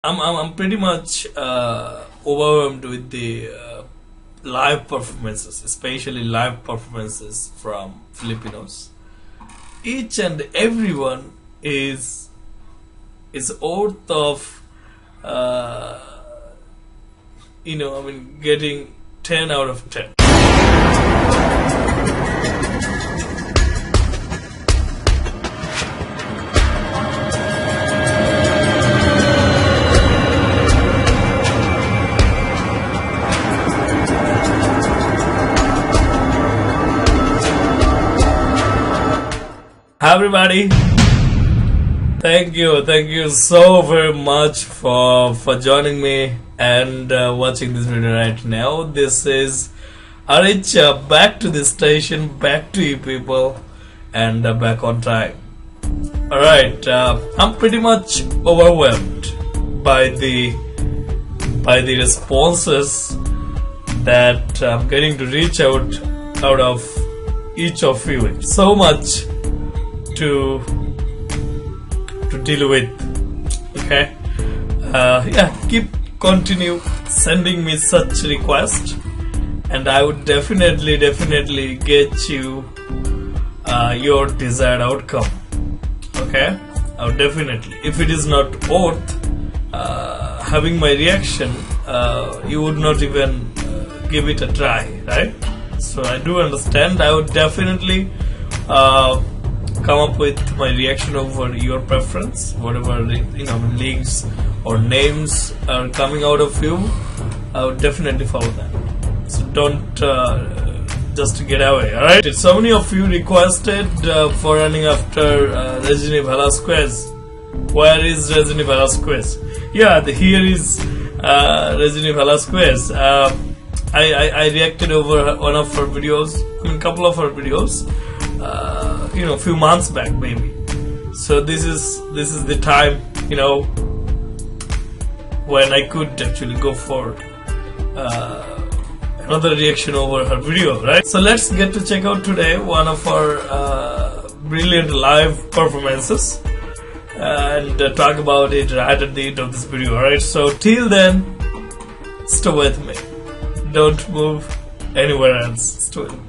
I'm pretty much overwhelmed with the live performances, especially live performances from Filipinos. Each and everyone is worth of getting 10 out of 10. Hi everybody, thank you so very much for joining me and watching this video right now. This is Arich, back to the station, back to you people, and back on time. Alright, I'm pretty much overwhelmed by the responses that I'm getting to reach out of each of you. It's so much to deal with. Okay, continue sending me such requests, and I would definitely get you your desired outcome. Okay, I would definitely. If it is not worth having my reaction, you would not even give it a try, right? So I do understand. I would definitely come up with my reaction over your preference, whatever links or names are coming out of you. I would definitely follow that. So don't just get away. All right. So many of you requested for running after Regine Velasquez. Where is Regine Velasquez? Yeah, here is Regine Velasquez. I reacted over one of her videos, a couple of her videos. A few months back maybe. So this is the time, when I could actually go for another reaction over her video, right? So let's get to check out today one of our brilliant live performances and talk about it right at the end of this video. Alright, so till then, stay with me. Don't move anywhere else. Stay with me.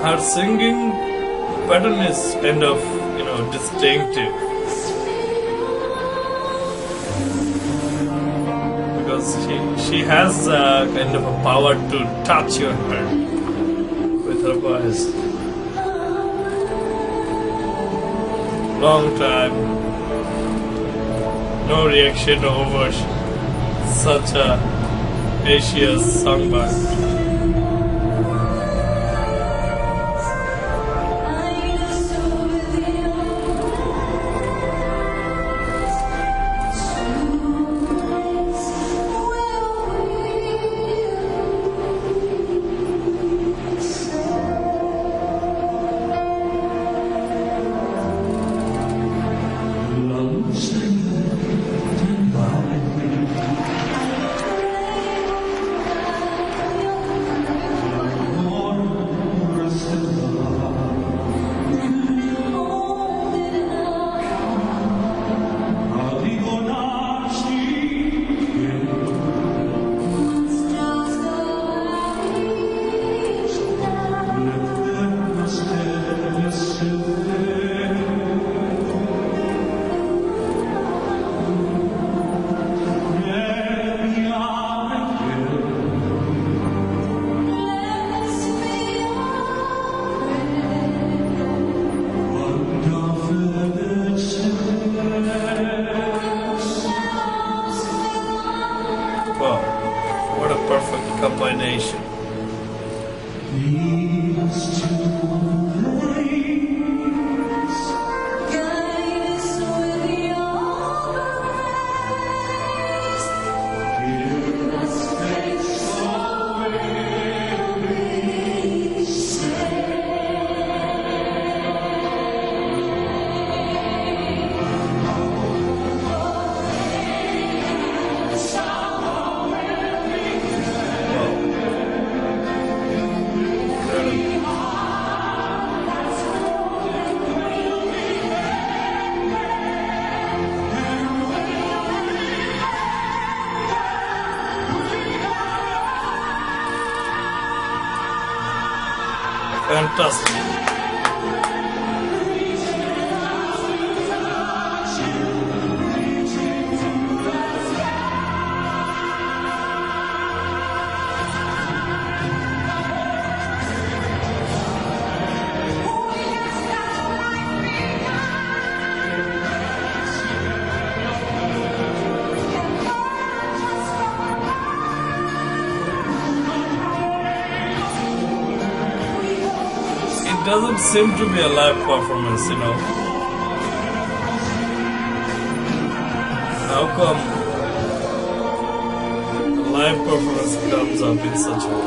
Her singing pattern is kind of, distinctive, because she has kind of a power to touch your heart with her voice. Long time, no reaction over such a precious songbird. perfect combination. Fantastic. It doesn't seem to be a live performance, you know. How come a live performance comes up in such a way?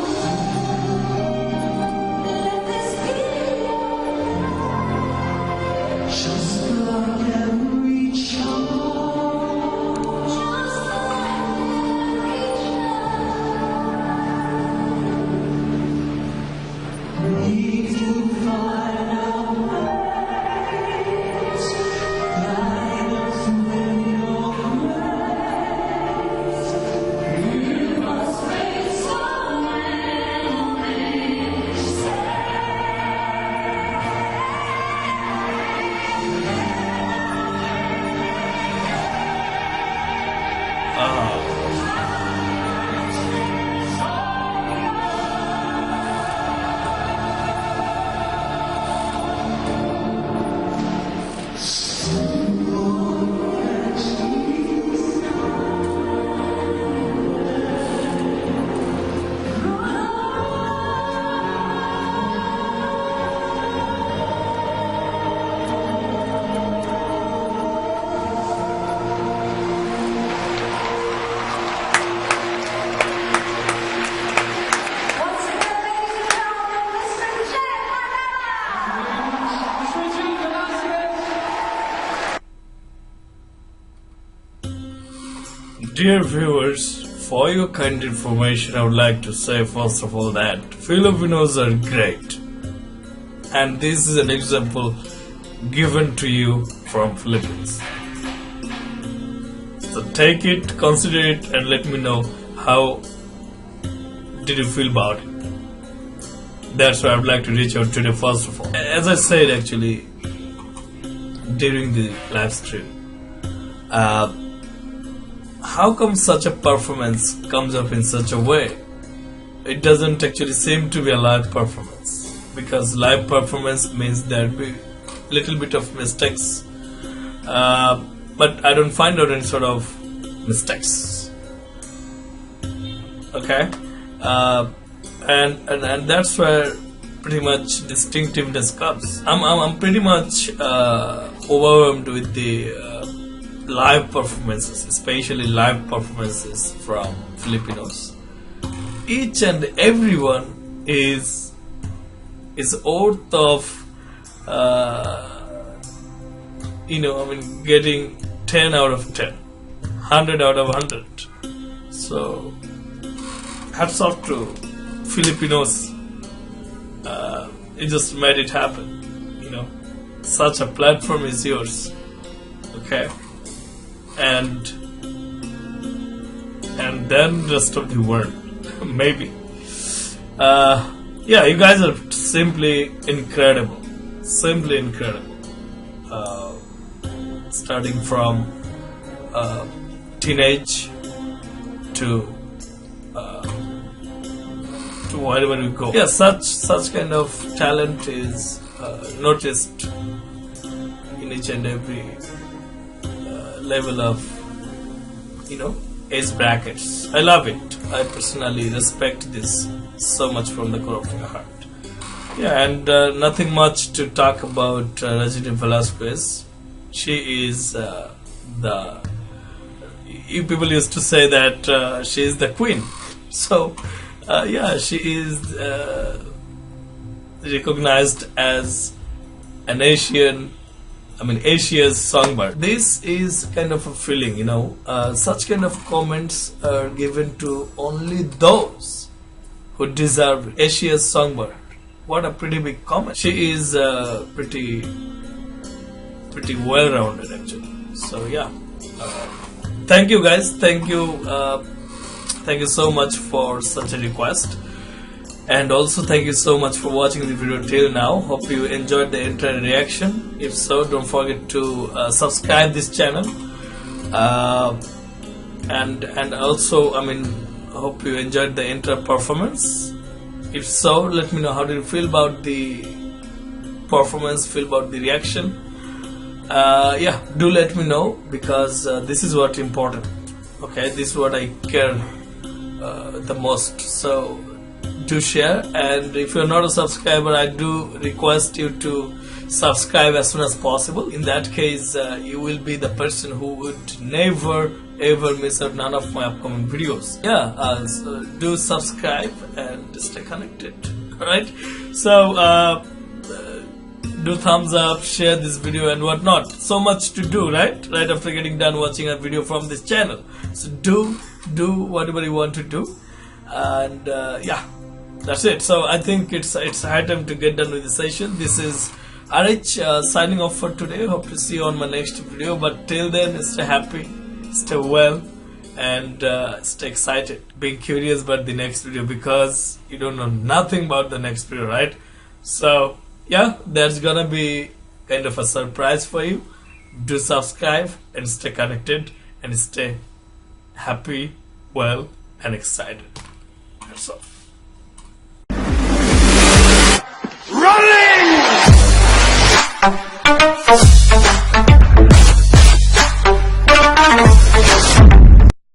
Dear viewers, for your kind information, I would like to say first of all that Filipinos are great, and this is an example given to you from Philippines. So take it, consider it, and let me know how did you feel about it. That's why I would like to reach out today first of all. As I said actually during the live stream, how come such a performance comes up in such a way? It doesn't actually seem to be a live performance, because live performance means there'll be little bit of mistakes, but I don't find out any sort of mistakes. Okay, and that's where pretty much distinctiveness comes. I'm pretty much overwhelmed with the live performances, especially live performances from Filipinos. Each and everyone is worth of getting 10 out of 10, 100 out of 100. So hats off to Filipinos. You just made it happen. Such a platform is yours. Okay. And then rest of the world, maybe. Yeah, you guys are simply incredible, starting from teenage to wherever you go. Yeah, such kind of talent is noticed in each and every level of age brackets. I love it. I personally respect this so much from the core of my heart. Yeah, and nothing much to talk about Regine Velasquez. She is you people used to say that she is the queen. So yeah, she is recognized as an Asia's songbird. This is kind of a feeling, you know. Such kind of comments are given to only those who deserve it. Asia's songbird. What a pretty big comment. She is pretty well-rounded actually. So yeah, thank you guys. Thank you so much for such a request. And also thank you so much for watching the video till now. Hope you enjoyed the entire reaction. If so, don't forget to subscribe this channel. And also, hope you enjoyed the entire performance. If so, let me know how do you feel about the performance, feel about the reaction. Yeah, do let me know, because this is what important. Okay, this is what I care the most. So do share, and if you're not a subscriber, I do request you to subscribe as soon as possible. In that case, you will be the person who would never ever miss out none of my upcoming videos. Yeah, so do subscribe and stay connected. Alright, so do thumbs up, share this video and whatnot. So much to do, right after getting done watching a video from this channel. So do whatever you want to do, and yeah, that's it. So I think it's high time to get done with the session. This is RH signing off for today. Hope to see you on my next video, but till then, stay happy, stay well, and stay excited, being curious about the next video, because you don't know nothing about the next video, right? So yeah, that's gonna be kind of a surprise for you. Do subscribe and stay connected and stay happy, well, and excited. That's all. Running!